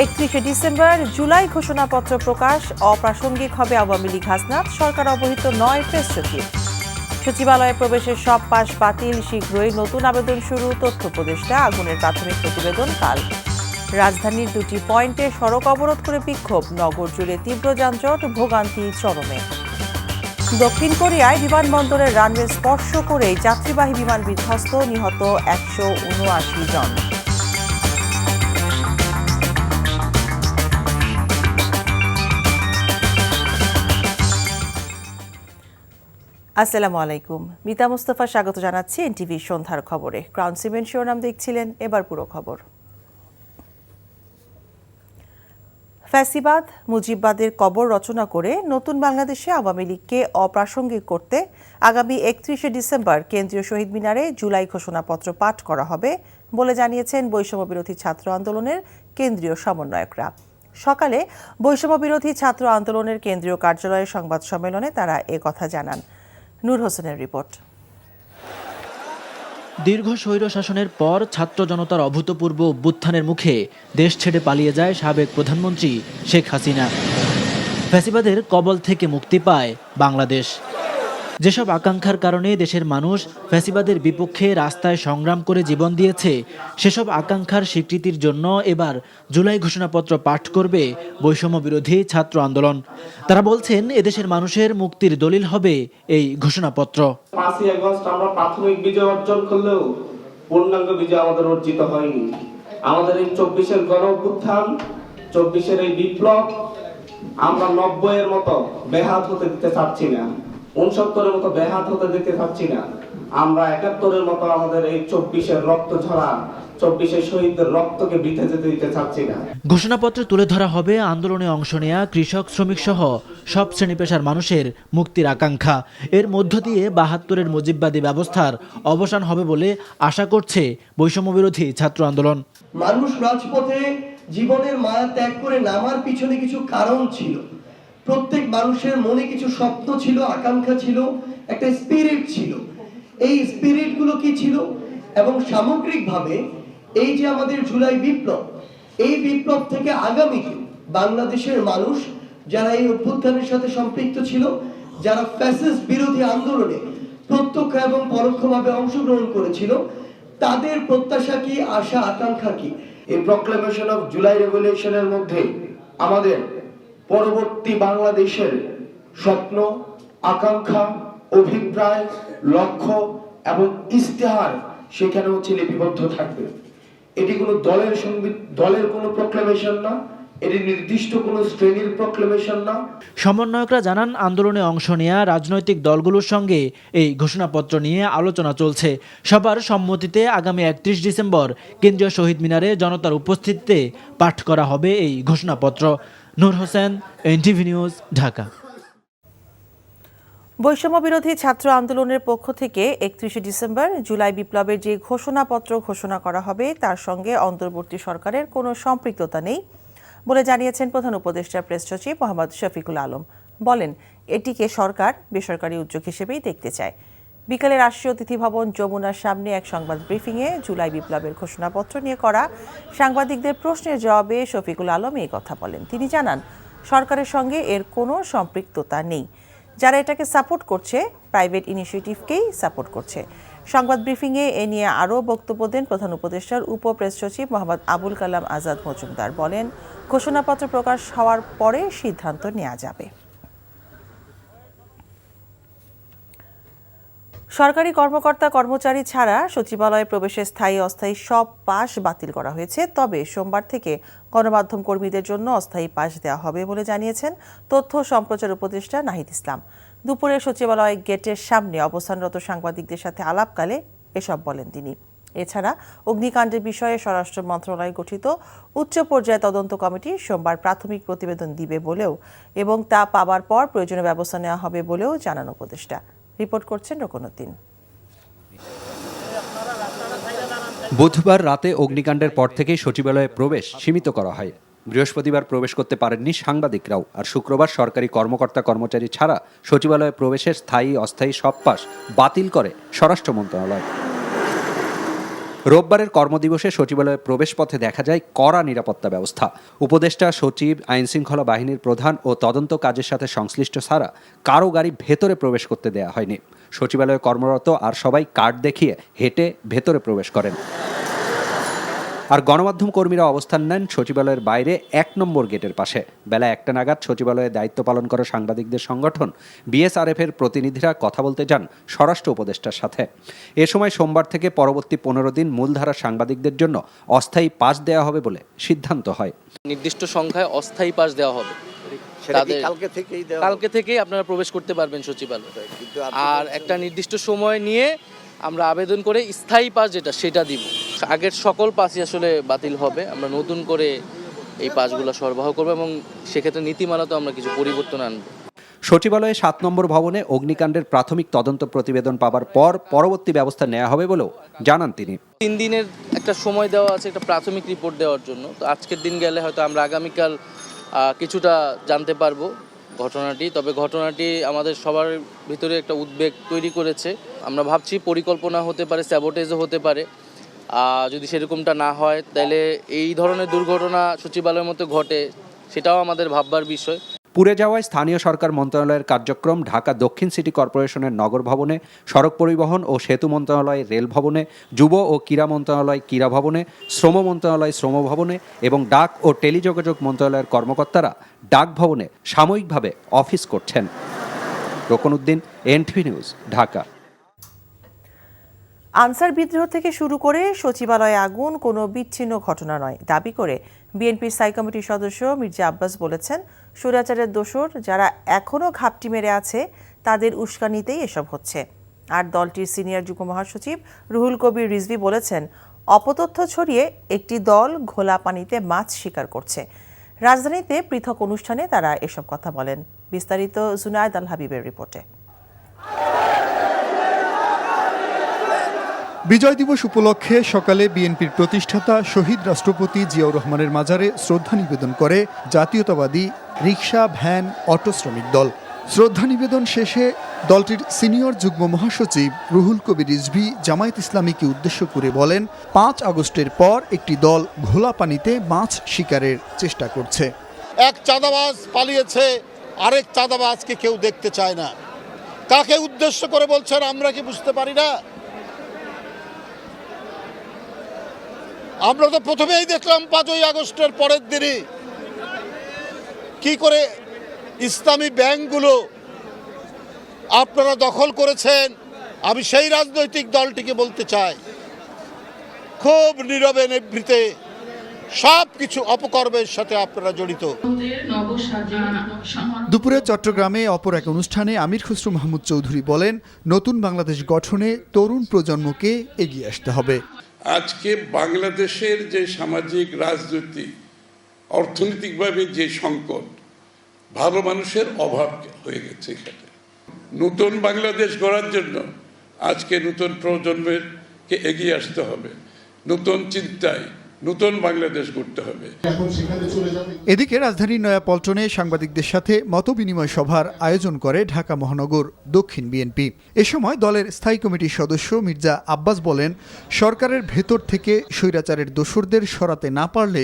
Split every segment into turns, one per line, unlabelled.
31 December July ঘোষণাপত্র প্রকাশ, অপ্রাসঙ্গিক হবে আওয়ামী লীগ হাসনাত, সরকার অবহিত নয় প্রেস সচিব। সচিবালয়ে প্রবেশের সব পাস বাতিল, শীঘ্রই নতুন আবেদন শুরু, তথ্য উপদেষ্টা আগুনের প্রাথমিক প্রতিবেদন কাল। রাজধানীর দুটি পয়েন্টে সড়ক অবরোধ করে বিক্ষোভ, নগর জুড়ে তীব্র যানজট, ভোগান্তি চরমে। দক্ষিণ কোরিয়ায় বিমানবন্দরের রানওয়ে স্পর্শ করেই যাত্রীবাহী বিমান বিধ্বস্ত, নিহত 179 জন। আসসালামু আলাইকুম, মিতা মুস্তাফা স্বাগত জানাচ্ছি এনটিভি সন্ধ্যার খবরে। ক্রাউন সিমেন্ট শিরোনাম দেখছিলেন, এবার পুরো খবর। ফ্যাসিবাদ মুজিববাদের কবর রচনা করে নতুন বাংলাদেশে আওয়ামী লীগকে অপ্রাসঙ্গিক করতে আগামী 31 ডিসেম্বর কেন্দ্রীয় শহীদ মিনারে জুলাই ঘোষণাপত্র পাঠ করা হবে বলে জানিয়েছেন বৈষম্য বিরোধী ছাত্র আন্দোলনের কেন্দ্রীয় সমন্বয়করা। সকালে বৈষম্য বিরোধী ছাত্র আন্দোলনের কেন্দ্রীয় কার্যালয়ের সংবাদ সম্মেলনে তারা একথা জানান। নূর হোসেনের রিপোর্ট।
দীর্ঘ স্বৈর শাসনের পর ছাত্র জনতার অভূতপূর্ব অভ্যুত্থানের মুখে দেশ ছেড়ে পালিয়ে যায় সাবেক প্রধানমন্ত্রী শেখ হাসিনা। ফ্যাসিবাদের কবল থেকে মুক্তি পায় বাংলাদেশ। যেসব আকাঙ্ক্ষার কারণে দেশের মানুষ ফ্যাসিবাদের বিপক্ষে রাস্তায় সংগ্রাম করে জীবন দিয়েছে, সেসব আকাঙ্ক্ষার স্বীকৃতির জন্য এবার জুলাই ঘোষণাপত্র পাঠ করবে বৈষম্য বিরোধী ছাত্র আন্দোলন। তারা বলছেন, এদেশের মানুষের মুক্তির দলিল হবে এই ঘোষণাপত্র।
5ই আগস্ট আমরা প্রাথমিক বিজয় অর্জন করলেও পূর্ণাঙ্গ বিজয় আমাদের অর্জিত হয়নি। আমাদের এই 24-এর গণ অভ্যুত্থান, 24-এর এই বিপ্লব আমরা 90-এর মতো বেহাত হতে দিতে চাচ্ছি না, 69-এর মতো বেহাত হতে দিতে চাচ্ছি না। আমরা 71-এর মতো আমাদের এই 24-এর রক্ত ঝরা, 24-এর শহীদদের রক্তকে বৃথা যেতে দিতে চাচ্ছি না।
ঘোষণাপত্রে তুলে ধরা হবে আন্দোলনে অংশ নেয়া কৃষক, শ্রমিক সহ সব শ্রেণী পেশার মানুষের মুক্তির আকাঙ্ক্ষা। এর মধ্য দিয়ে 72-এর মুজিববাদী ব্যবস্থার অবসান হবে বলে আশা করছে বৈষম্য বিরোধী ছাত্র আন্দোলন।
মানুষ রাজপথে জীবনের মায়া ত্যাগ করে নামার পিছনে কিছু কারণ ছিল। প্রত্যেক মানুষের মনে কিছু স্বপ্ন ছিল, আকাঙ্ক্ষা ছিল, একটা স্পিরিট ছিল। এই স্পিরিটগুলো কি ছিল? এবং সামগ্রিকভাবে এই যে আমাদের জুলাই বিপ্লব, এই বিপ্লব থেকে আগামীতে বাংলাদেশের মানুষ যারা এই অভ্যুত্থানের সাথে সম্পৃক্ত ছিল, যারা ফ্যাসিস্ট বিরোধী আন্দোলনে প্রত্যক্ষ এবং পরোক্ষভাবে অংশগ্রহণ করেছিল, তাদের প্রত্যাশা কি, আশা আকাঙ্ক্ষা কি?
এই প্রক্লেমেশন অফ জুলাই রেভলিউশনের মধ্যে আমাদের পরবর্তী বাংলাদেশের স্বপ্ন, আকাঙ্ক্ষা, অভিপ্রায়, লক্ষ্য এবং ইস্তেহার সেখানে হচ্ছে লিপিবদ্ধ থাকবে। এটি কোনো দলের কোনো প্রক্লেমেশন না, এটি নির্দিষ্ট কোনো শ্রেণীর প্রক্লেমেশন না।
সমন্বয়করা জানান, আন্দোলনে অংশ নেয়া রাজনৈতিক দলগুলোর সঙ্গে এই ঘোষণাপত্র নিয়ে আলোচনা চলছে। সবার সম্মতিতে আগামী 31 ডিসেম্বর কেন্দ্রীয় শহীদ মিনারে জনতার উপস্থিতিতে পাঠ করা হবে এই ঘোষণাপত্র। নূর হোসেন, এনটিভি নিউজ, ঢাকা।
বৈষম্য বিরোধী ছাত্র আন্দোলনের পক্ষ থেকে 31 ডিসেম্বর জুলাই বিপ্লবের যে ঘোষণাপত্র ঘোষণা করা হবে তার সঙ্গে অন্তর্বর্তী সরকারের কোনো সম্পৃক্ততা নেই বলে জানিয়েছেন প্রধান উপদেষ্টা প্রেস সচিব মোহাম্মদ শফিকুল আলম। বলেন, এটিকে সরকার বেসরকারি উদ্যোগ হিসেবেই দেখতে চায়। বিকালে রাষ্ট্রীয় অতিথি ভবন যমুনার সামনে এক সংবাদ ব্রিফিংয়ে জুলাই বিপ্লবের ঘোষণাপত্র নিয়ে করা সাংবাদিকদের প্রশ্নের জবাবে শফিকুল আলম এই কথা বলেন। তিনি জানান, সরকারের সঙ্গে এর কোনো সম্পৃক্ততা নেই। যারা এটাকে সাপোর্ট করছে, প্রাইভেট ইনিশিয়েটিভকেই সাপোর্ট করছে। সংবাদ ব্রিফিংয়ে এ নিয়ে আরও বক্তব্য দেন প্রধান উপদেষ্টার উপ প্রেস সচিব মোহাম্মদ আবুল কালাম আজাদ মজুমদার। বলেন, ঘোষণাপত্র প্রকাশ হওয়ার পরে সিদ্ধান্ত নেওয়া যাবে। সরকারি কর্মকর্তা কর্মচারী ছাড়া সচিবালয়ে প্রবেশে স্থায়ী অস্থায়ী সব পাস বাতিল করা হয়েছে। তবে সোমবার থেকে গণমাধ্যম কর্মীদের জন্য অস্থায়ী পাস দেওয়া হবে বলে জানিয়েছেন তথ্য সম্প্রচার উপদেষ্টা নাহিদ ইসলাম। দুপুরে সচিবালয় গেটের সামনে অবস্থানরত সাংবাদিকদের সাথে আলাপকালে এসব বলেন তিনি। এছাড়া অগ্নিকাণ্ডের বিষয়ে স্বরাষ্ট্র মন্ত্রণালয় গঠিত উচ্চ পর্যায়ে তদন্ত কমিটি সোমবার প্রাথমিক প্রতিবেদন দিবে বলেও এবং তা পাওয়ার পর প্রয়োজনীয় ব্যবস্থা নেওয়া হবে বলেও জানান উপদেষ্টা। রিপোর্ট করছেন রকনউদ্দিন।
বুধবার রাতে অগ্নিকাণ্ডের পর থেকে সচিবালয়ে প্রবেশ সীমিত করা হয়। বৃহস্পতিবার প্রবেশ করতে পারেননি সাংবাদিকরাও। আর শুক্রবার সরকারি কর্মকর্তা কর্মচারী ছাড়া সচিবালয়ে প্রবেশের স্থায়ী অস্থায়ী সব পাস বাতিল করে স্বরাষ্ট্র মন্ত্রণালয়। রোববারের কর্মদিবসে সচিবালয়ে প্রবেশ পথে দেখা যায় কড়া নিরাপত্তা ব্যবস্থা। উপদেষ্টা, সচিব, আইনশৃঙ্খলা বাহিনীর প্রধান ও তদন্ত কাজের সাথে সংশ্লিষ্ট ছাড়া কারো গাড়ি ভেতরে প্রবেশ করতে দেয়া হয়নি। সচিবালয়ে কর্মরত আর সবাই কার্ড দেখিয়ে হেঁটে ভেতরে প্রবেশ করেন। আর গণমাধ্যম কর্মীরা অবস্থান নেন সচিবালয়ের বাইরে ১ নম্বর গেটের পাশে। বেলা ১টা নাগাদ সচিবালয়ে দায়িত্ব পালন করা সাংবাদিকদের সংগঠন বিএসআরএফ এর প্রতিনিধিরা কথা বলতে যান স্বরাষ্ট্র উপদেষ্টার সাথে। এ সময় সোমবার থেকে পরবর্তী ১৫ দিন মূলধারার সাংবাদিকদের জন্য অস্থায়ী পাস দেওয়া হবে বলে সিদ্ধান্ত হয়।
নির্দিষ্ট সংখ্যায় অস্থায়ী পাস দেওয়া হবে। তাদের কালকে থেকেই আপনারা প্রবেশ করতে পারবেন সচিবালয়ে। আর একটা নির্দিষ্ট সময় নিয়ে আমরা আবেদন করে স্থায়ী পাস সেটা দিব। আগের সকল পাসই আসলে বাতিল হবে। আমরা নতুন করে এই পাসগুলো সরবরাহ করবো এবং সেক্ষেত্রে নীতিমালাতে আমরা কিছু পরিবর্তন আনব।
সচিবালয়ে ৭ নম্বর ভবনে অগ্নিকাণ্ডের প্রাথমিক তদন্ত প্রতিবেদন পাবার পর পরবর্তী ব্যবস্থা নেওয়া হবে বলেও জানান তিনি।
৩ দিনের একটা সময় দেওয়া আছে একটা প্রাথমিক রিপোর্ট দেওয়ার জন্য। তো আজকের দিন গেলে হয়তো আমরা আগামীকাল কিছুটা জানতে পারবো ঘটনাটি। তবে ঘটনাটি আমাদের সবার ভিতরে একটা উদ্বেগ তৈরি করেছে। আমরা ভাবছি পরিকল্পনা হতে পারে, স্যাবোটেজও হতে পারে। যদি সেরকমটা না হয় তাহলে এই ধরনের দুর্ঘটনা সচিবালয়ের মতো ঘটে, সেটাও আমাদের ভাববার বিষয়।
পুড়ে যাওয়ায় স্থানীয় সরকার মন্ত্রণালয়ের কার্যক্রম ঢাকা দক্ষিণ সিটি কর্পোরেশনের নগর ভবনে, সড়ক পরিবহন ও সেতু মন্ত্রণালয় রেল ভবনে, যুব ও ক্রীড়া মন্ত্রণালয় ক্রীড়া ভবনে, শ্রম মন্ত্রণালয় শ্রম ভবনে এবং ডাক ও টেলিযোগাযোগ মন্ত্রণালয়ের কর্মকর্তারা ডাক ভবনে সাময়িকভাবে অফিস করছেন। Rokonuddin, NTV news, Dhaka.
আনসার বিদ্রোহ থেকে শুরু করে সচিবালয়ে আগুন কোনো বিচ্ছিন্ন ঘটনা নয় দাবি করে বিএনপির স্থায়ী কমিটির সদস্য মির্জা আব্বাস বলেছেন, স্বৈরাচারের দোসর যারা এখনও ঘাপটি মেরে আছে তাদের উস্কানিতেই এসব হচ্ছে। আর দলটির সিনিয়র যুগ্ম মহাসচিব রুহুল কবির রিজভী বলেছেন, অপতথ্য ছড়িয়ে একটি দল ঘোলা পানিতে মাছ শিকার করছে। রাজধানীতে পৃথক অনুষ্ঠানে তারা এসব কথা বলেন। বিস্তারিত জুনায়েদ আল হাবিবের রিপোর্টে।
বিজয় দিবস উপলক্ষে সকালে বিএনপির প্রতিষ্ঠাতা শহীদ রাষ্ট্রপতি জিয়াউর রহমানের মাজারে শ্রদ্ধা নিবেদন করে জাতীয়তাবাদী রিকশা, ভ্যান, অটো শ্রমিক দল। শ্রদ্ধা নিবেদন শেষে দলটির সিনিয়র যুগ্ম মহাসচিব রুহুল কবির রিজভী জামায়াত ইসলামীকে উদ্দেশ্য করে বলেন, ৫ আগস্টের পর একটি দল ঘোলা পানিতে মাছ শিকারের চেষ্টা করছে।
এক চাঁদাবাজ পালিয়েছে, আরেক চাঁদাবাজকে কেউ দেখতে চায় না। কাকে উদ্দেশ্য করে বলছেন আমরা কি বুঝতে পারি না? আমরা তো প্রথমেই দেখলাম ৫ই আগস্টের পরের দিনই কি করে ইসলামী ব্যাংকগুলো আপনারা দখল করেছেন। আমি সেই রাজনৈতিক দলটিকে বলতে চাই, খুব নীরবে নিভৃতে সব কিছু অপকর্মের সাথে আপনারা জড়িত।
দুপুরে চট্টগ্রামে অপর এক অনুষ্ঠানে আমির খসরু মাহমুদ চৌধুরী বলেন, নতুন বাংলাদেশ গঠনে তরুণ প্রজন্মকে এগিয়ে আসতে হবে।
আজকে বাংলাদেশের যে সামাজিক, রাজনৈতিক, অর্থনৈতিকভাবে যে সংকট, ভালো মানুষের অভাব হয়ে গেছে। এখানে নতুন বাংলাদেশ গড়ার জন্য আজকে নতুন প্রজন্মকে এগিয়ে আসতে হবে। নতুন চিন্তায় নতুন বাংলাদেশ গড়তে হবে।
এদিকে রাজধানীর নয়াপল্টনে সাংবাদিকদের সাথে মতবিনিময় সভার আয়োজন করে ঢাকা মহানগর দক্ষিণ বিএনপি। এ সময় দলের স্থায়ী কমিটির সদস্য মির্জা আব্বাস বলেন, সরকারের ভেতর থেকে স্বৈরাচারের দোসরদের সরাতে না পারলে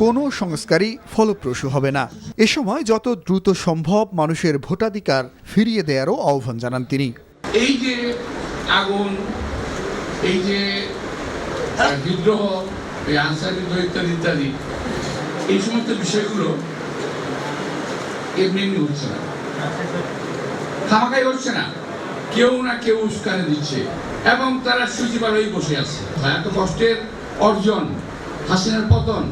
কোনো সংস্কারই ফলপ্রসূ হবে না। এ সময় যত দ্রুত সম্ভব মানুষের ভোটাধিকার ফিরিয়ে দেওয়ারও আহ্বান জানান তিনি।
এই যে আগুন, এই যে বিদ্রোহ, এই আনসার বিদ্রোহ ইত্যাদি ইত্যাদি, এই সমস্ত বিষয়গুলো এমনি এমনি হচ্ছে না, খামাখাই হচ্ছে না। কেউ না কেউ উস্কানি দিচ্ছে এবং তারা সচিবালয়ে বসে আছে। এত কষ্টের অর্জন হাসিনার পতন,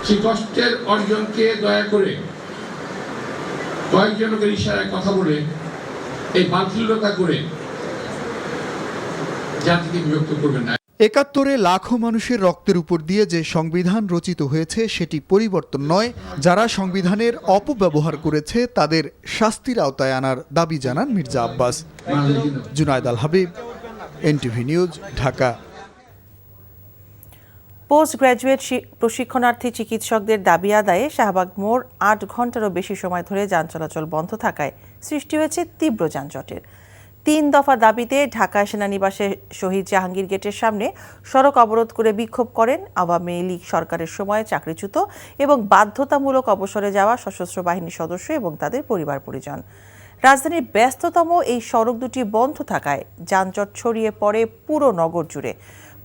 সেই কষ্টের অর্জনকে দয়া করে কয়েকজনকে ইশারায় কথা বলে এই বাতিলতা করে জাতিকে বিভক্ত করবেন না।
৭১ লাখো মানুষের রক্তের উপর দিয়ে যে সংবিধান রচিত হয়েছে সেটি পরিবর্তন নয়। যারা সংবিধানের অপব্যবহার করেছে তাদের শাস্তির আওতায় আনার দাবি জানান Mirza Abbas. Junayed Al Habib, NTV news, Dhaka.
Post graduate প্রশিক্ষণার্থী চিকিৎসকদের দাবি আদায়ে শাহবাগ মোড় ৮ ঘন্টারও বেশি সময় ধরে যান চলাচল বন্ধ থাকায় সৃষ্টি হয়েছে তীব্র যানজটের। 3 দফা দাবিতে ঢাকা সেনানিবাসে শহীদ জাহাঙ্গীর গেটের সামনে সড়ক অবরোধ করে বিক্ষোভ করেন আওয়ামী লীগ সরকারের সময় চাকরিচ্যুত এবং বাধ্যতামূলক অবসরে যাওয়া সশস্ত্র বাহিনীর সদস্য এবং তাদের পরিবার পরিজন। রাজধানীর ব্যস্ততম এই সড়ক দুটি বন্ধ থাকায় যানজট ছড়িয়ে পড়ে পুরো নগর জুড়ে।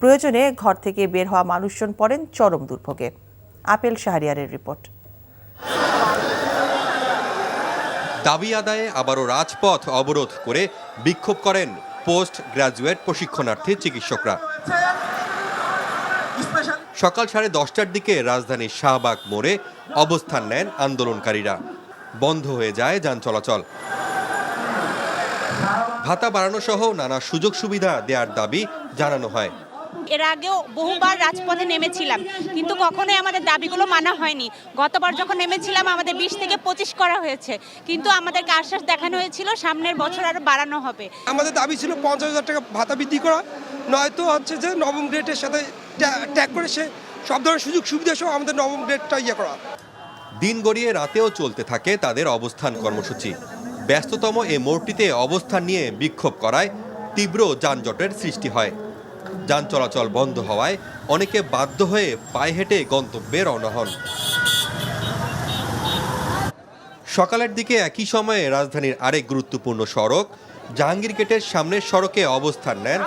প্রয়োজনে ঘর থেকে বের হওয়া মানুষজন পড়েন চরম দুর্ভোগে। আপেল শাহরিয়ারের রিপোর্ট।
দাবি আদায়ে আবারও রাজপথ অবরোধ করে বিক্ষোভ করেন পোস্ট গ্রাজুয়েট প্রশিক্ষণার্থী চিকিৎসকরা। সকাল 10:30টার দিকে রাজধানীর শাহবাগ মোড়ে অবস্থান নেন আন্দোলনকারীরা। বন্ধ হয়ে যায় যান চলাচল। ভাতা বাড়ানো সহ নানা সুযোগ সুবিধা দেওয়ার দাবি জানানো হয়।
এর আগেও বহুবার রাজপথে নেমেছিলাম, কিন্তু কখনোই আমাদের দাবিগুলো মানা হয়নি। গতবার যখন নেমেছিলাম আমাদের 20 থেকে 25 করা হয়েছে, কিন্তু আমাদেরকে আশ্বাস দেখানো হয়েছিল সামনের বছর আরো বাড়ানো হবে।
আমাদের দাবি ছিল 50,000 টাকা ভাতা বৃদ্ধি করা, নয়তো হচ্ছে যে নবম গ্রেডের সাথে ট্যাগ করে সে সব ধরনের সুযোগ সুবিধা সহ আমাদের নবম গ্রেডটা করা।
দিন গড়িয়ে রাতেও চলতে থাকে তাদের অবস্থান কর্মসূচি। ব্যস্ততম এ মোড়টিতে অবস্থান নিয়ে বিক্ষোভ করায় তীব্র যানজটের সৃষ্টি হয়। যান চলাচল বন্ধ হওয়ায় অনেকে বাধ্য হয়ে পায়ে হেঁটে গন্তব্যে রওনা হন। সকালের দিকে একই সময়ে রাজধানীর আরেক গুরুত্বপূর্ণ সড়ক জাহাঙ্গীর গেটের সামনের সড়কে অবস্থান নেন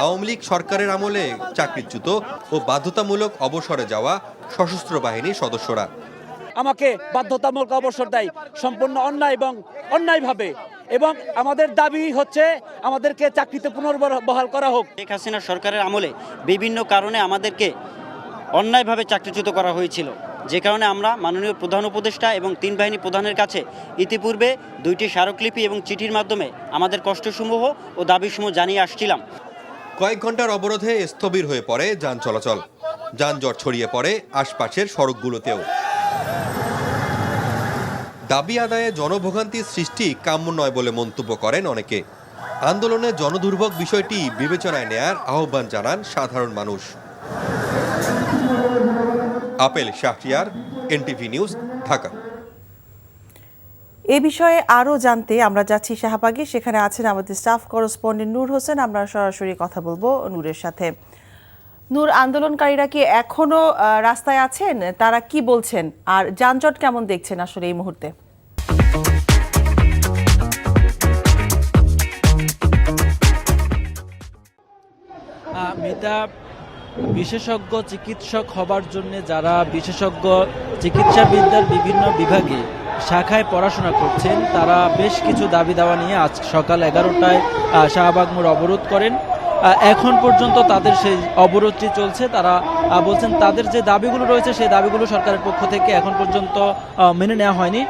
আওয়ামী লীগ সরকারের আমলে চাকরিচ্যুত ও বাধ্যতামূলক অবসরে যাওয়া সশস্ত্র বাহিনীর সদস্যরা।
আমাকে বাধ্যতামূলক অবসর দেয় সম্পূর্ণ অন্যায় এবং অন্যায়ভাবে, এবং আমাদের দাবি হচ্ছে আমাদেরকে চাকরিতে পুনর্বহাল করা হোক।
শেখ হাসিনা সরকারের আমলে বিভিন্ন কারণে আমাদেরকে অন্যায়ভাবে চাকরিচ্যুত করা হয়েছিল, যে কারণে আমরা মাননীয় প্রধান উপদেষ্টা এবং 3 বাহিনী প্রধানের কাছে ইতিপূর্বে 2টি স্মারকলিপি এবং চিঠির মাধ্যমে আমাদের কষ্টসমূহ ও দাবিসমূহ জানিয়ে আসছিলাম।
কয়েক ঘন্টার অবরোধে স্থবির হয়ে পড়ে যান চলাচল। যানজট ছড়িয়ে পড়ে আশপাশের সড়কগুলোতেও। দাবি আদায়ে জনভোগান্তির সৃষ্টি কাম্য নয় বলে মন্তব্য করেন অনেকে। আন্দোলনে জনদুর্ভোগ বিষয়টি বিবেচনায় নেয়ার আহ্বান জানান সাধারণ মানুষ। Apel Shahriar, NTV news, Dhaka.
এ বিষয়ে আরও জানতে আমরা যাচ্ছি শাহবাগে। সেখানে আছেন আমাদের স্টাফ করেসপন্ডেন্ট নূর হোসেন। আমরা সরাসরি কথা বলবো নূরের সাথে। নূর, আন্দোলনকারীরা কি এখনো রাস্তায় আছেন? তারা কি বলছেন, আর যানজট কেমন দেখছেন আসলে এই মুহূর্তে?
মিতা, বিশেষজ্ঞ চিকিৎসক হবার জন্য যারা বিশেষজ্ঞ চিকিৎসাবিদ্যার বিভিন্ন বিভাগে শাখায় পড়াশোনা করছেন, তারা বেশ কিছু দাবি দাওয়া নিয়ে আজ সকাল 11টায় শাহবাগ মোড় অবরোধ করেন। এখন পর্যন্ত তাদের সেই অবরোধটি চলছে। তারা বলছেন তাদের যে দাবিগুলো রয়েছে সেই দাবিগুলো সরকারের পক্ষ থেকে এখন পর্যন্ত মেনে নেওয়া হয়নি।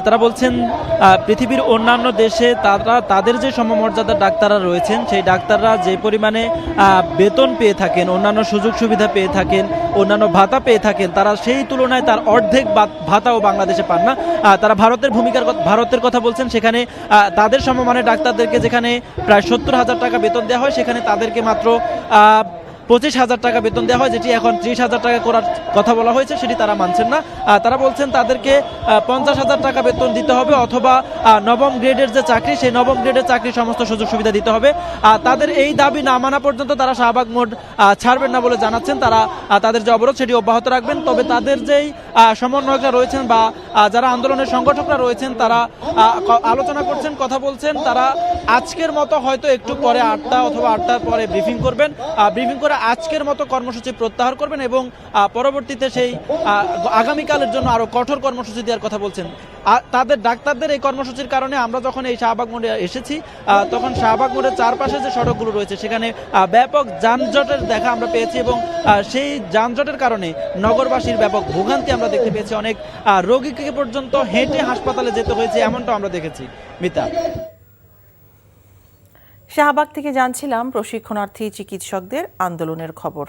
তারা বলছেন পৃথিবীর অন্যান্য দেশে তাদের যে সমমর্যাদার ডাক্তাররা রয়েছেন সেই ডাক্তাররা যে পরিমাণে বেতন পেয়ে থাকেন, অন্যান্য সুযোগ সুবিধা পেয়ে থাকেন, অন্যান্য ভাতা পেয়ে থাকেন, তারা সেই তুলনায় তার অর্ধেক ভাতাও বাংলাদেশে পান না। তারা ভারতের কথা বলছেন। সেখানে তাদের সমমানের ডাক্তারদেরকে যেখানে প্রায় 70,000 টাকা বেতন দেওয়া হয়, সেখানে তাদেরকে মাত্র 25,000 টাকা বেতন দেওয়া হয়, যেটি এখন 30,000 টাকা করার কথা বলা হয়েছে, সেটি তারা মানছেন না। তারা বলছেন তাদেরকে 50,000 টাকা বেতন দিতে হবে, অথবা নবম গ্রেডের যে চাকরি সেই নবম গ্রেডের চাকরির সমস্ত সুযোগ সুবিধা দিতে হবে। তাদের এই দাবি না মানা পর্যন্ত তারা শাহবাগ মোড় ছাড়বেন না বলে জানাচ্ছেন। তারা তাদের যে অবরোধ সেটি অব্যাহত রাখবেন। তবে তাদের যেই সমন্বয়করা রয়েছেন বা যারা আন্দোলনের সংগঠকরা রয়েছেন, তারা আলোচনা করছেন, কথা বলছেন। তারা আজকের মতো হয়তো একটু পরে 8টা অথবা 8টার পরে ব্রিফিং করবেন। ব্রিফিং করে আজকের মতো কর্মসূচি প্রত্যাহার করবেন এবং পরবর্তীতে সেই আগামীকালের জন্য আরো কঠোর কর্মসূচি দেওয়ার কথা বলছেন। তাদের ডাক্তারদের এই কর্মসূচির কারণে আমরা যখন এই শাহবাগ মোড়ে এসেছি, তখন শাহবাগ মোড়ের চারপাশে যে সড়কগুলো রয়েছে সেখানে ব্যাপক যানজটের দেখা আমরা পেয়েছি এবং সেই যানজটের কারণে নগরবাসীর ব্যাপক ভোগান্তি আমরা দেখতে পেয়েছি। অনেক রোগীকে পর্যন্ত হেঁটে হাসপাতালে যেতে হয়েছে, এমনটা আমরা দেখেছি। মিতা,
শাহবাগ থেকে জানছিলাম প্রশিক্ষণার্থী চিকিৎসকদের আন্দোলনের খবর।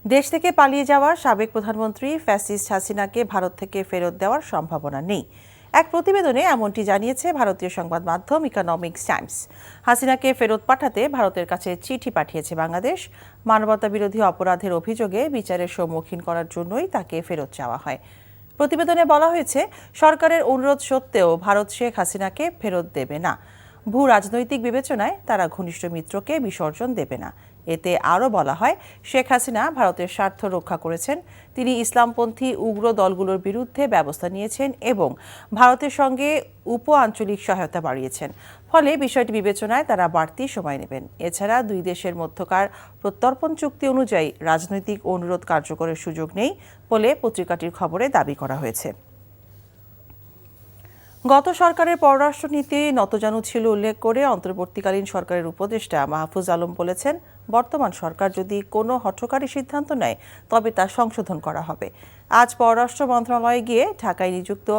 দেশ থেকে পালিয়ে যাওয়া সাবেক প্রধানমন্ত্রী ফ্যাসিস্ট হাসিনাকে ভারত থেকে ফেরত দেওয়ার সম্ভাবনা নেই। এক প্রতিবেদনে এমনটি জানিয়েছে ভারতীয় সংবাদ মাধ্যম ইকোনমিক্স টাইমস। হাসিনাকে ফেরত পাঠাতে ভারতের কাছে চিঠি পাঠিয়েছে বাংলাদেশ। মানবতাবিরোধী অপরাধের অভিযোগে বিচারের সম্মুখীন করার জন্যই তাকে ফেরত চাওয়া হয়। প্রতিবেদনে বলা হয়েছে, সরকারের অনুরোধ সত্ত্বেও ভারত শেখ হাসিনাকে ফেরত দেবে না। ভূ রাজনৈতিক বিবেচনায় তারা ঘনিষ্ঠ মিত্রকে বিসর্জন দেবে না। এতে আরও বলা হয়, শেখ হাসিনা ভারতের স্বার্থ রক্ষা করেছেন, তিনি ইসলামপন্থী উগ্র দলগুলোর বিরুদ্ধে ব্যবস্থা নিয়েছেন এবং ভারতের সঙ্গে উপ আঞ্চলিক সহায়তা বাড়িয়েছেন। ফলে বিষয়টি বিবেচনায় তারা বাড়তি সময় নেবেন। এছাড়া দুই দেশের মধ্যকার প্রত্যর্পণ চুক্তি অনুযায়ী রাজনৈতিক অনুরোধ কার্যকরের সুযোগ নেই বলে পত্রিকাটির খবরে দাবি করা হয়েছে। গত সরকারের পররাষ্ট্রনীতি নতজানু ছিল উল্লেখ করে অন্তর্বর্তীকালীন সরকারের উপদেষ্টা মাহফুজ আলম বলেছেন, বর্তমান সরকার যদি কোনো হঠকারী সিদ্ধান্ত নেয় তবে তা সংশোধন করা হবে। আজ পররাষ্ট্র মন্ত্রণালয়ে গিয়ে ঢাকায় নিযুক্ত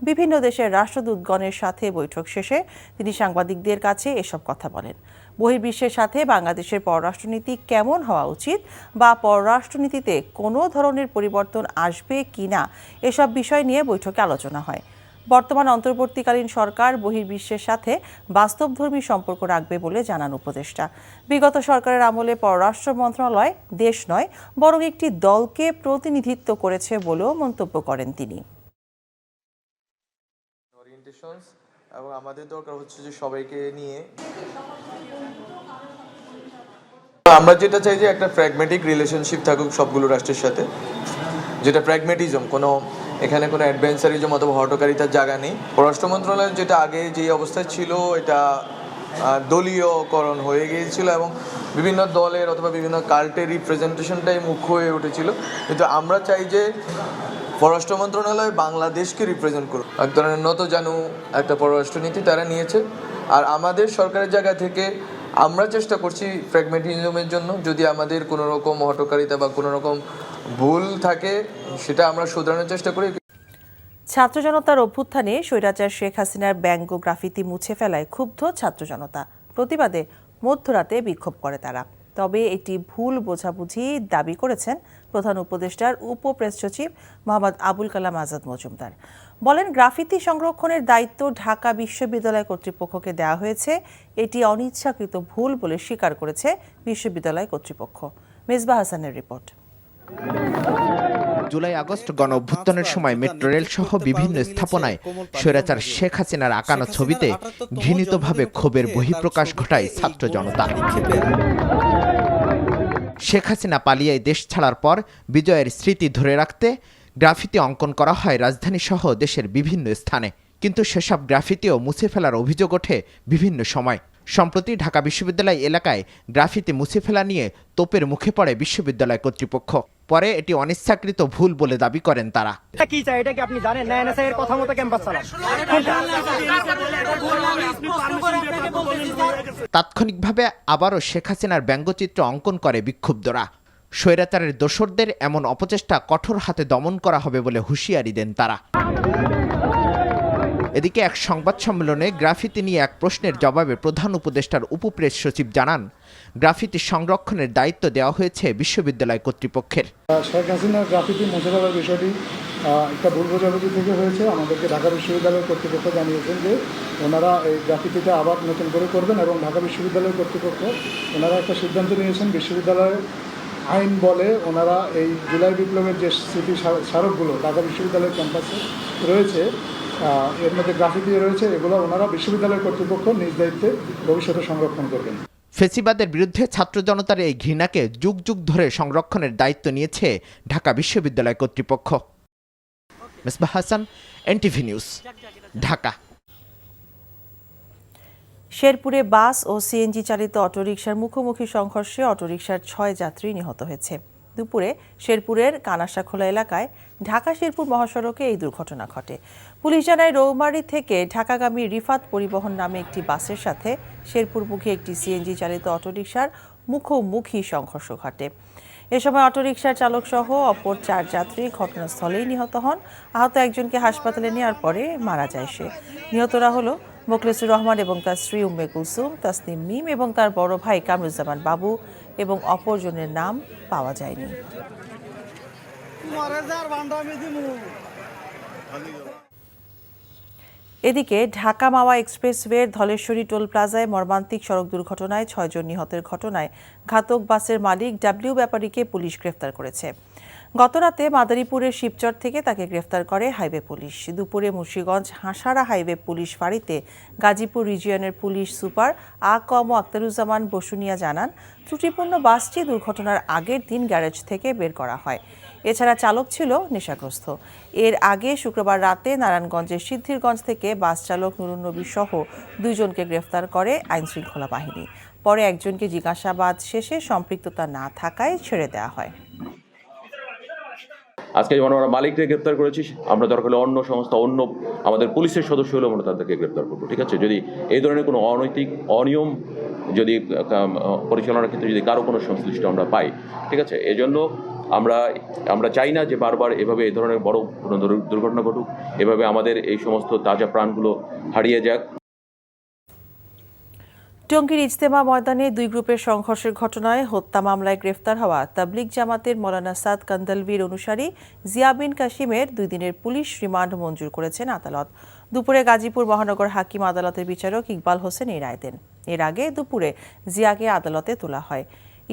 বিভিন্ন দেশের রাষ্ট্রদূতগণের সাথে বৈঠক শেষে তিনি সাংবাদিকদের কাছে এসব কথা বলেন। বহির্বিশ্বের সাথে বাংলাদেশের পররাষ্ট্রনীতি কেমন হওয়া উচিত বা পররাষ্ট্রনীতিতে কোনো ধরনের পরিবর্তন আসবে কিনা এসব বিষয় নিয়ে বৈঠকে আলোচনা হয়। বর্তমান অন্তর্বর্তীকালীন সরকার বহির্বিশ্বের সাথে বাস্তবধর্মী সম্পর্ক রাখবে বলে জানান উপদেষ্টা। বিগত সরকারের আমলে পররাষ্ট্র মন্ত্রণালয় দেশ নয় বরং একটি দলকে প্রতিনিধিত্ব করেছে বলেও মন্তব্য করেন তিনি।
এবং আমাদের দরকার হচ্ছে যে সবাইকে নিয়ে আমরা যেটা চাই যে একটা প্র্যাগম্যাটিক রিলেশনশিপ থাকুক সবগুলো রাষ্ট্রের সাথে, যেটা প্র্যাগম্যাটিজম, এখানে কোনো অ্যাডভেঞ্চারিজম অথবা হটকারিতার জায়গা নেই। পররাষ্ট্র মন্ত্রণালয় যেটা আগে যে অবস্থায় ছিল এটা দলীয়করণ হয়ে গিয়েছিল এবং বিভিন্ন দলের অথবা বিভিন্ন কাল্টের রিপ্রেজেন্টেশনটাই মুখ্য হয়ে উঠেছিল। কিন্তু আমরা চাই যে পররাষ্ট্র মন্ত্রণালয় বাংলাদেশকে রিপ্রেজেন্ট করুক। এক ধরনের নতজানু একটা পররাষ্ট্রনীতি তারা নিয়েছে, আর আমাদের সরকারের জায়গা থেকে আমরা চেষ্টা করছি প্র্যাগম্যাটিজমের জন্য। যদি আমাদের কোনো রকম হটকারিতা বা কোনো রকম ভুল থাকে সেটা আমরা শুধরানোর চেষ্টা করি।
ছাত্র জনতার অভ্যুত্থানে স্বৈরাচার শেখ হাসিনার ব্যঙ্গ গ্রাফিতি মুছে ফেলায় ক্ষুব্ধ ছাত্র জনতা। প্রতিবাদে মধ্যরাতে বিক্ষোভ করে তারা। তবে এটি ভুল বোঝাবুঝি দাবি করেছেন প্রধান উপদেষ্টার উপ প্রেস সচিব মোহাম্মদ আবুল কালাম আজাদ মজুমদার। বলেন, গ্রাফিতি সংরক্ষণের দায়িত্ব ঢাকা বিশ্ববিদ্যালয় কর্তৃপক্ষকে দেওয়া হয়েছে। এটি অনিচ্ছাকৃত ভুল বলে স্বীকার করেছে বিশ্ববিদ্যালয় কর্তৃপক্ষ। মেজবা হাসানের রিপোর্ট।
জুলাই আগস্ট গণ অভ্যুত্থানের সময় মেট্রো রেল সহ বিভিন্ন স্থাপনায় স্বৈরাচার শেখ হাসিনার আঁকানো ছবিতে ঘৃণিতভাবে ক্ষোভের বহিঃপ্রকাশ ঘটায় ছাত্র জনতা। শেখ হাসিনা পালিয়ে দেশ ছাড়ার পর বিজয়ের স্মৃতি ধরে রাখতে গ্রাফিতি অঙ্কন করা হয় রাজধানী সহ দেশের বিভিন্ন স্থানে, কিন্তু সেসব গ্রাফিতিও মুছে ফেলার অভিযোগ ওঠে বিভিন্ন সময়। সম্প্রতি ঢাকা বিশ্ববিদ্যালয় এলাকায় গ্রাফিতি মুছে ফেলা নিয়ে তোপের মুখে পড়ে বিশ্ববিদ্যালয় কর্তৃপক্ষ। পরে এটি অনিচ্ছাকৃত ভুল বলে দাবি করেন তারা।
কি চাই এটা কি আপনি জানেন? না এনএসআই এর কথা মতো ক্যাম্পাস চালান।
তাৎক্ষণিকভাবে আবারও শেখ হাসিনার ব্যঙ্গচিত্র অঙ্কন করে বিক্ষুব্ধরা। স্বৈরাচারের দোসরদের এমন অপচেষ্টা কঠোর হাতে দমন করা হবে বলে হুঁশিয়ারি দেন তারা। এদিকে এক সংবাদ সম্মেলনে গ্রাফিতি নিয়ে এক প্রশ্নের জবাবে প্রধান উপদেষ্টার উপপ্রেস সচিব জানান, গ্রাফিতি সংরক্ষণের দায়িত্ব দেওয়া হয়েছে বিশ্ববিদ্যালয় কর্তৃপক্ষের।
শেখ হাসিনার গ্রাফিতি মুছে ফেলার বিষয়টি একটা ভুল বোঝাবুঝি থেকে হয়েছে। আমাদেরকে ঢাকা বিশ্ববিদ্যালয় কর্তৃপক্ষ জানিয়েছেন যে ওনারা এই গ্রাফিতিটা আবার নতুন করে করবেন এবং ঢাকা বিশ্ববিদ্যালয় কর্তৃপক্ষ ওনারা একটা সিদ্ধান্ত নিয়েছেন। বিশ্ববিদ্যালয়ের আইন বলে ওনারা এই জুলাই বিপ্লবের যে স্মৃতি স্মারকগুলো ঢাকা বিশ্ববিদ্যালয়ের ক্যাম্পাসে রয়েছে, এর মধ্যে গ্রাফিতি রয়েছে, এগুলো ওনারা বিশ্ববিদ্যালয় কর্তৃপক্ষ নিজ দায়িত্বে ভবিষ্যতে সংরক্ষণ করবেন।
ফেসিবাদের বিরুদ্ধে ছাত্র জনতার এই ঘৃণাকে যুগ যুগ ধরে সংরক্ষণের দায়িত্ব নিয়েছে ঢাকা বিশ্ববিদ্যালয় কর্তৃপক্ষ। Mezba Hasan, NTV news, Dhaka.
শেরপুরে বাস ও সিএনজি চালিত অটোরিকশার মুখোমুখি সংঘর্ষে অটোরিকশার 6 যাত্রী নিহত হয়েছে। দুপুরে শেরপুরের কানাশাখোলা এলাকায় ঢাকা শেরপুর মহাসড়কে এই দুর্ঘটনা ঘটে। পুলিশ জানায়, রৌমারী থেকে ঢাকাগামী রিফাত পরিবহন নামে একটি বাসের সাথে শেরপুরমুখী একটি সিএনজি চালিত অটোরিকশার মুখোমুখি সংঘর্ষ ঘটে। এ সময় অটোরিকশার চালক সহ অপর 4 যাত্রী ঘটনাস্থলেই নিহত হন। আহত একজনকে হাসপাতালে নেওয়ার পরে মারা যায় সে। নিহতরা হলো মোখলেসুর রহমান এবং তার স্ত্রী উম্মে কুলসুম, তাসনিম মিম এবং তার বড় ভাই কামরুজ্জামান বাবু, এবং অপরজনের নাম পাওয়া যায়নি। এদিকে ঢাকা মাওয়া এক্সপ্রেসওয়ের ধলেশ্বরী টোল প্লাজায় মর্মান্তিক সড়ক দুর্ঘটনায় 6 জন নিহতের ঘটনায় ঘাতক বাসের মালিক ডাব্লিউ ব্যাপারীকে পুলিশ গ্রেফতার করেছে। গতরাতে মাদারীপুরের শিবচর থেকে তাকে গ্রেফতার করে হাইওয়ে পুলিশ। দুপুরে মুন্সিগঞ্জ হাঁসারা হাইওয়ে পুলিশ ফাঁড়িতে গাজীপুর রিজিয়নের পুলিশ সুপার আখতারুজ্জামান বসুনিয়া জানান, ত্রুটিপূর্ণ বাসটি দুর্ঘটনার আগের দিন গ্যারেজ থেকে বের করা হয়। এছাড়া চালক ছিল নেশাগ্রস্ত। এর আগে শুক্রবার রাতে নারায়ণগঞ্জের সিদ্ধিরগঞ্জ থেকে বাস চালক নুরুন নবী সহ 2 জনকে গ্রেফতার করে আইনশৃঙ্খলা বাহিনী। পরে একজনকে জিজ্ঞাসাবাদ শেষে সম্পৃক্ততা না থাকায় ছেড়ে দেওয়া হয়।
আজকে যেমন আমরা মালিককে গ্রেপ্তার করেছি, আমরা দরকার হলে অন্য সংস্থা, অন্য আমাদের পুলিশের সদস্য হলেও আমরা তাদেরকে গ্রেপ্তার করবো। ঠিক আছে, যদি এই ধরনের কোনো অনৈতিক অনিয়ম যদি পরিচালনার ক্ষেত্রে যদি কারো কোনো সংশ্লিষ্ট আমরা পাই, ঠিক আছে, এজন্য আমরা চাই না যে বারবার এভাবে এই ধরনের বড় কোনো দুর্ঘটনা ঘটুক, এভাবে আমাদের এই সমস্ত তাজা প্রাণগুলো হারিয়ে যাক।
টঙ্গীর ইজতেমা ময়দানে 2 গ্রুপের সংঘর্ষের ঘটনায় হত্যা মামলায় গ্রেফতার হওয়া তাবলিগ জামাতের মৌলানা সাদ কান্দালভির অনুসারী জিয়া বিন কাশিমের 2 দিনের পুলিশ রিমান্ড মঞ্জুর করেছেন আদালত। দুপুরে গাজীপুর মহানগর হাকিম আদালতের বিচারক ইকবাল হোসেন এই রায় দেন। এর আগে দুপুরে জিয়াকে আদালতে তোলা হয়।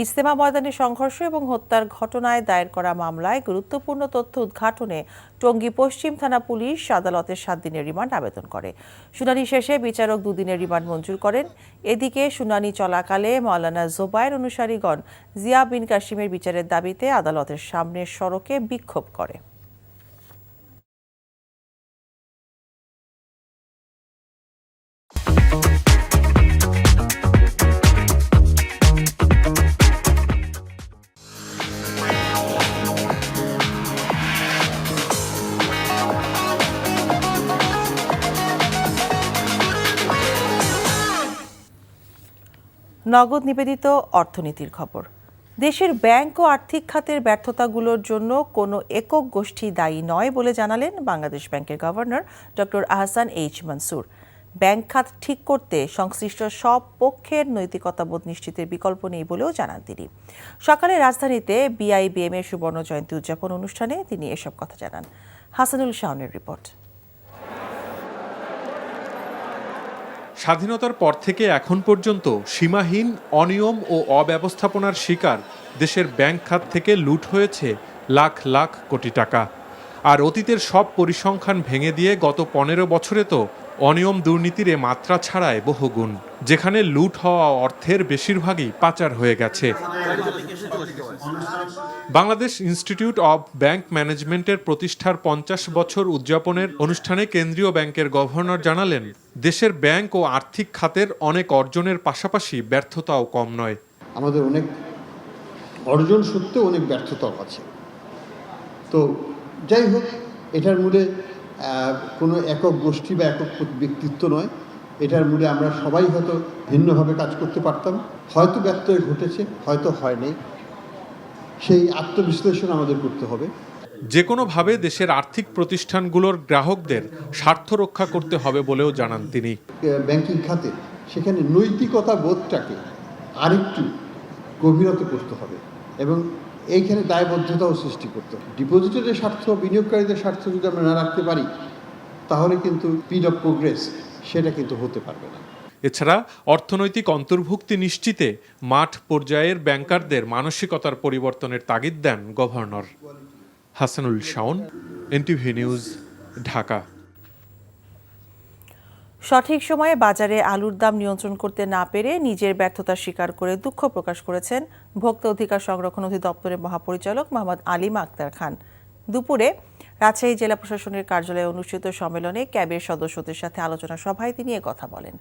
ইজতেমা ময়দানে সংঘর্ষ এবং হত্যার ঘটনায় দায়ের করা মামলায় গুরুত্বপূর্ণ তথ্য উদ্ঘাটনে টঙ্গী পশ্চিম থানা পুলিশ আদালতে 7 দিনের রিমান্ড আবেদন করে। শুনানি শেষে বিচারক 2 দিনের রিমান্ড মঞ্জুর করেন। এদিকে শুনানি চলাকালে মাওলানা জোবায়ের অনুসারীগণ জিয়া বিন কাশিমের বিচারের দাবিতে আদালতের সামনের সড়কে বিক্ষোভ করে। নগদ নিবেদিত অর্থনীতির খবর। দেশের ব্যাংক ও আর্থিক খাতের ব্যর্থতাগুলোর জন্য কোনো একক গোষ্ঠী দায়ী নয় বলে জানালেন বাংলাদেশ ব্যাংকের governor doctor Ahsan H Mansur. Bank খাত ঠিক করতে সংশ্লিষ্ট সব পক্ষের নৈতিকতাবোধ নিশ্চিতের বিকল্প নেই বলেও জানান তিনি। সকালে রাজধানীতে বিআইবিএম এর সুবর্ণ জয়ন্তী উদযাপন অনুষ্ঠানে তিনি এসব কথা জানান। হাসানুল শাওনের রিপোর্ট।
স্বাধীনতার পর থেকে এখন পর্যন্ত সীমাহীন অনিয়ম ও অব্যবস্থাপনার শিকার দেশের ব্যাংক খাত থেকে লুট হয়েছে লাখ লাখ কোটি টাকা। আর অতীতের সব পরিসংখ্যান ভেঙে দিয়ে গত 15 বছরে তো অনিয়ম দুর্নীতির মাত্রা ছাড়ায় বহুগুণ, যেখানে লুট হওয়া অর্থের বেশিরভাগই পাচার হয়ে গেছে। বাংলাদেশ ইনস্টিটিউট অব ব্যাংক ম্যানেজমেন্টের প্রতিষ্ঠার 50 বছর উদযাপনের অনুষ্ঠানে কেন্দ্রীয় ব্যাংকের গভর্নর জানালেন, দেশের ব্যাংক ও আর্থিক খাতের অনেক অর্জনের পাশাপাশি ব্যর্থতাও কম নয়।
আমাদের অনেক অর্জন সত্ত্বেও অনেক ব্যর্থতাও আছে। তো যাই হোক, এটার মূলে কোনো একক গোষ্ঠী বা একক ব্যক্তিত্ব নয়, এটার মূলে আমরা সবাই হয়তো ভিন্নভাবে কাজ করতে পারতাম। হয়তো ব্যত্যয় ঘটেছে, হয়তো হয়নি। সেই আত্মবিশ্লেষণ আমাদের করতে হবে।
যে কোনোভাবে দেশের আর্থিক প্রতিষ্ঠানগুলোর গ্রাহকদের স্বার্থ রক্ষা করতে হবে বলেও জানান তিনি।
ব্যাংকিং খাতে সেখানে নৈতিকতা বোধটাকে আরেকটু গভীরতা করতে হবে এবং এইখানে দায়বদ্ধতাও সৃষ্টি করতে হবে। ডিপোজিটরের স্বার্থ, বিনিয়োগকারীদের স্বার্থ যদি আমরা না রাখতে পারি, তাহলে কিন্তু স্পিড অফ প্রোগ্রেস সেটা কিন্তু হতে পারবে না।
এছাড়া অর্থনৈতিক অন্তর্ভুক্তি নিশ্চিতে মাঠ পর্যায়ের ব্যাংকারদের মানসিকতার পরিবর্তনের তাগিদ দেন governor. Hasanul Shawon, NTV news, Dhaka.
সঠিক সময়ে বাজারে আলুর দাম নিয়ন্ত্রণ করতে না পেরে নিজের ব্যর্থতা স্বীকার করে দুঃখ প্রকাশ করেছেন ভোক্তা অধিকার সংরক্ষণ অধিদপ্তরের মহাপরিচালক মোহাম্মদ আলিমা আক্তার খান। দুপুরে রাজশাহী জেলা প্রশাসনের কার্যালয়ে অনুষ্ঠিত সম্মেলনে ক্যাবের সদস্যদের সাথে আলোচনা সভায় তিনি কথা বলেন।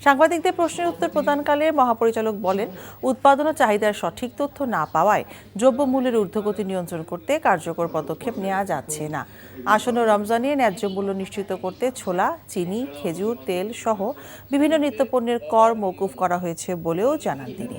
সাংবাদিকদের প্রশ্নের উত্তর প্রদানকালে মহাপরিচালক বলেন, উৎপাদন ও চাহিদার সঠিক তথ্য না পাওয়ায় দ্রব্যমূল্যের ঊর্ধ্বগতি নিয়ন্ত্রণ করতে কার্যকর পদক্ষেপ নেওয়া যাচ্ছে না। আসন্ন রমজানে ন্যায্য মূল্য নিশ্চিত করতে ছোলা, চিনি, খেজুর, তেল সহ বিভিন্ন নিত্যপণ্যের কর মওকুফ করা হয়েছে বলেও জানান তিনি।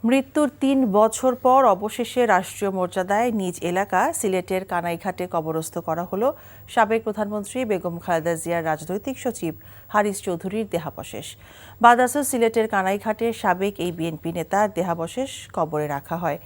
মৃত্যুর 3 বছর পর অবশেষে রাষ্ট্রীয় মর্যাদায় নিজ এলাকা সিলেটের কানাইঘাটে কবরস্থ করা হলো সাবেক প্রধানমন্ত্রী বেগম খালেদা জিয়ার রাজনৈতিক সচিব হারিস চৌধুরীর দেহাবশেষ। বাদাসু সিলেটের কানাইঘাটে সাবেক এই বিএনপি নেতার দেহাবশেষ কবরে রাখা হয়।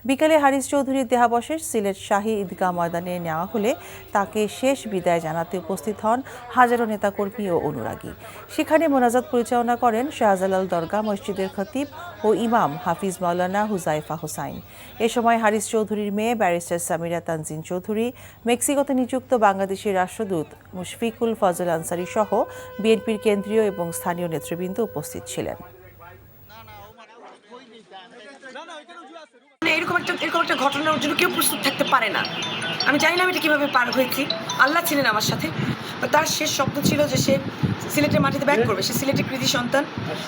বিকেলে হারিস চৌধুরীর দেহাবশেষ সিলেট শাহী ঈদগাহ ময়দানে নেওয়া হলে তাকে শেষ বিদায় জানাতে উপস্থিত হন হাজারো নেতাকর্মী ও অনুরাগী। সেখানে মোনাজাত পরিচালনা করেন শাহজালাল দরগাহ মসজিদের খতিব ও ইমাম হাফিজ মাওলানা হুজাইফা হোসাইন। এ সময় হারিস চৌধুরীর মেয়ে ব্যারিস্টার সামিরা তানজিন চৌধুরী, মেক্সিকোতে নিযুক্ত বাংলাদেশের রাষ্ট্রদূত মুশফিকুল ফজল আনসারী সহ বিএনপির কেন্দ্রীয় এবং স্থানীয় নেতৃবৃন্দ উপস্থিত ছিলেন।
এরকম একটা ঘটনার জন্য কেউ প্রস্তুত থাকতে পারে না। আমি জানি না আমি এটা কীভাবে পার হয়েছি, আল্লাহ ছিলেন আমার সাথে। তার শেষ স্বপ্ন ছিল যে সে সিলেটের মাটিতে ব্যাক করবে, সে সিলেটের কৃতি সন্তান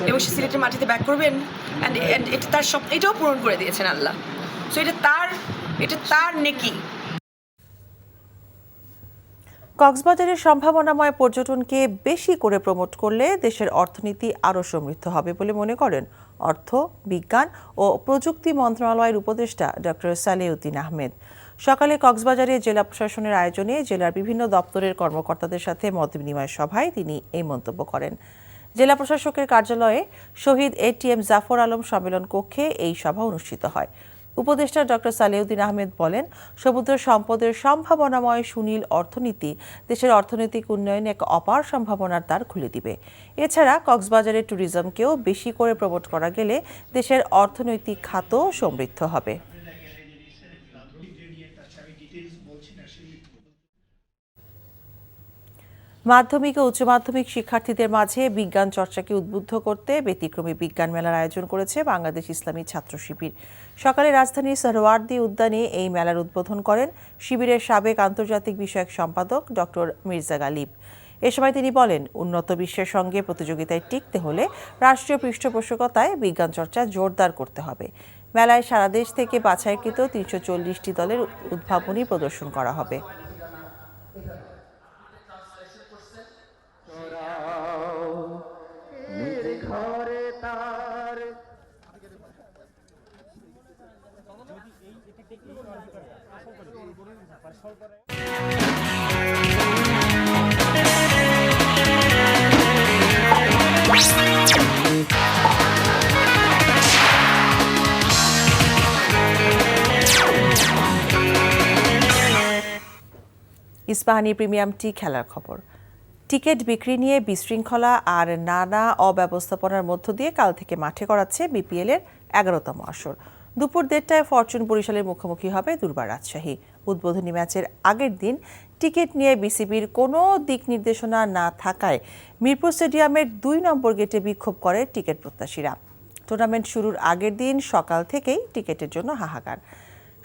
এবং সে সিলেটের মাটিতে ব্যাক করবেন। এটা তার স্বপ্ন, এটাও পূরণ করে দিয়েছেন আল্লাহ। সো এটা তার নেকি।
কক্সবাজারের সম্ভাবনাময় পর্যটনকে বেশি করে প্রমোট করলে দেশের অর্থনীতি আরও সমৃদ্ধ হবে বলে মনে করেন অর্থ, বিজ্ঞান ও প্রযুক্তি মন্ত্রণালয়ের উপদেষ্টা ডক্টর সালেউদ্দিন আহমেদ। সকালে কক্সবাজারে জেলা প্রশাসনের আয়োজনে জেলার বিভিন্ন দপ্তরের কর্মকর্তাদের সাথে মতবিনিময় সভায় তিনি এই মন্তব্য করেন। জেলা প্রশাসকের কার্যালয়ে শহীদ এটিএম জাফর আলম সম্মেলন কক্ষে এই সভা অনুষ্ঠিত হয়। উপদেষ্টা ডক্টর সালেউদ্দিন আহমেদ বলেন, সমুদ্র সম্পদের সম্ভাবনাময় সুনীল অর্থনীতি দেশের অর্থনৈতিক উন্নয়নে এক অপার সম্ভাবনার দ্বার খুলে দিবে। এছাড়া কক্সবাজারের ট্যুরিজমকেও বেশি করে প্রমোট করা গেলে দেশের অর্থনৈতিক খাতও সমৃদ্ধ হবে। মাধ্যমিক ও উচ্চ মাধ্যমিক শিক্ষার্থীদের মাঝে বিজ্ঞান চর্চাকে উদ্বুদ্ধ করতে ব্যতিক্রমী বিজ্ঞান মেলার আয়োজন করেছে বাংলাদেশ ইসলামী ছাত্র শিবির। সকালে রাজধানীর সরওয়ার্দী উদ্যানে এই মেলার উদ্বোধন করেন শিবিরের সাবেক আন্তর্জাতিক বিষয়ক সম্পাদক ডক্টর মির্জা গালিব। এ সময় তিনি বলেন, উন্নত বিশ্বের সঙ্গে প্রতিযোগিতায় টিকতে হলে রাষ্ট্রীয় পৃষ্ঠপোষকতায় বিজ্ঞান চর্চা জোরদার করতে হবে। মেলায় সারা দেশ থেকে বাছাইকৃত ৩৪০টি দলের উদ্ভাবনী প্রদর্শন করা হবে। ইস্পাহানি প্রিমিয়াম টি খেলার খবর। টিকিট বিক্রি নিয়ে বিশৃঙ্খলা আর নানা অব্যবস্থাপনার মধ্য দিয়ে কাল থেকে মাঠে গড়াচ্ছে বিপিএল এর 11তম আসর। দুপুর 1:30টায় ফরচুন বরিশালের মুখোমুখি হবে দুর্বার রাজশাহী। উদ্বোধনী ম্যাচের আগের দিন টিকিট নিয়ে বিসিবির কোনো দিক নির্দেশনা না থাকায় মিরপুর স্টেডিয়ামের 2 নম্বর গেটে বিক্ষোভ করে টিকিট প্রত্যাশীরা। টুর্নামেন্ট শুরুর আগের দিন সকাল থেকেই টিকিটের জন্য হাহাকার।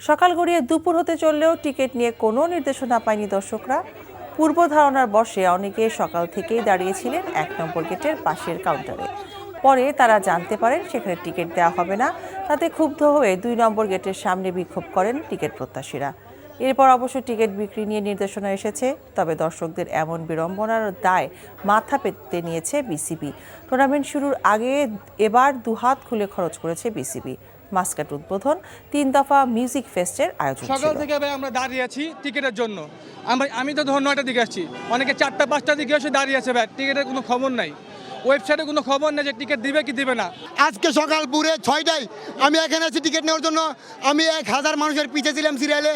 সকাল গড়িয়ে দুপুর হতে চললেও টিকিট নিয়ে কোনো নির্দেশনা পায়নি দর্শকরা। পূর্ব ধারণার বশে অনেকে সকাল থেকেই দাঁড়িয়েছিলেন 1 নম্বর গেটের পাশের কাউন্টারে। পরে তারা জানতে পারেন সেখানে টিকিট দেওয়া হবে না। তাতে ক্ষুব্ধ হয়ে 2 নম্বর গেটের সামনে বিক্ষোভ করেন টিকিট প্রত্যাশীরা। এরপর অবশ্য টিকিট বিক্রি নিয়ে নির্দেশনা এসেছে, তবে দর্শকদের এমন বিড়ম্বনার দায় মাথা পেতে নিয়েছে বিসিবি। টুর্নামেন্ট শুরুর আগে এবার দুহাত খুলে খরচ করেছে বিসিবি। মাস্কাট উদ্বোধন, 3 দফা মিউজিক ফেস্টের আয়োজন।
সকাল থেকে আমরা দাঁড়িয়ে আছি টিকিটের জন্য। আমি তো ধর 9টার দিকে আসছি, অনেকে 4টা-5টার দিকে এসে দাঁড়িয়ে আছে। টিকিটের কোনো খবর নাই, ওয়েবসাইটে কোনো খবর নেই যে টিকিট দিবে কি দিবে না।
আজকে সকাল পুরে 6টায় আমি এখানে আছি টিকিট নেওয়ার জন্য। আমি 1000 মানুষের পিছে ছিলাম সিরিয়ালে।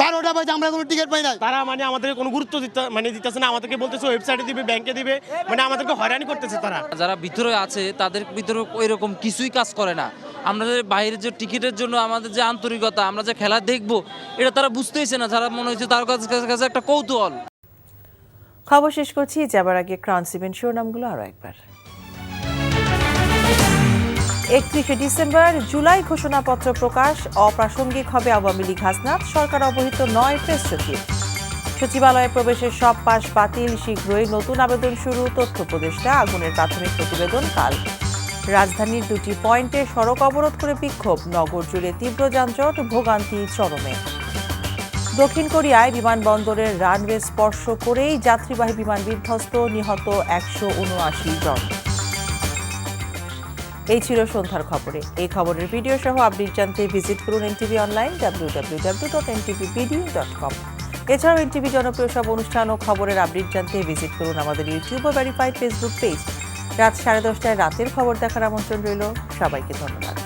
12টা বাজে আমরা কোনো টিকিট পাই না।
তারা আমাদেরকে কোনো গুরুত্ব দিতেছে না। আমাদেরকে বলতেছে ওয়েবসাইটে দিবে, ব্যাংকে দিবে, আমাদেরকে হয়রানি করতেছে তারা।
যারা ভিতরে আছে তাদের ভিতরে ওইরকম কিছুই কাজ করে না। আমরা যে বাইরের যে টিকিটের জন্য আমাদের যে আন্তরিকতা, আমরা যে খেলা দেখবো, এটা তারা বুঝতেইছে না। তারা মনে হচ্ছে তার কাছে একটা কৌতূহল।
খবর শেষ করছি, যাবার আগে ক্রাউন সিমেন্ট শিরোনামগুলো আরও একবার। 31শে ডিসেম্বর জুলাই ঘোষণাপত্র প্রকাশ, অপ্রাসঙ্গিক হবে আওয়ামী লীগ হাসনাত, সরকার অবহিত 9 প্রেস সচিব। সচিবালয়ে প্রবেশের সব পাস বাতিল, শীঘ্রই নতুন আবেদন শুরু, তথ্য উপদেষ্টা। আগুনের প্রাথমিক প্রতিবেদন কাল। রাজধানীর 2টি পয়েন্টে সড়ক অবরোধ করে বিক্ষোভ, নগর জুড়ে তীব্র যানজট, ভোগান্তি চরমে। দক্ষিণ কোরিয়ায় বিমানবন্দরের রানওয়ে স্পর্শ করেই যাত্রীবাহী বিমান বিধ্বস্ত, নিহত 179 জন। এই ছিল সন্ধ্যার খবরে। এই খবরের ভিডিও সহ আপডেট জানতে ভিজিট করুন এনটিভি অনলাইন www.ntvbd.com। এছাড়াও এনটিভি জনপ্রিয় সব অনুষ্ঠান ও খবরের আপডেট জানতে ভিজিট করুন আমাদের ইউটিউব ও ভেরিফাইড ফেসবুক পেজ। রাত 10:30টায় রাতের খবর দেখার আমন্ত্রণ রইল। সবাইকে ধন্যবাদ।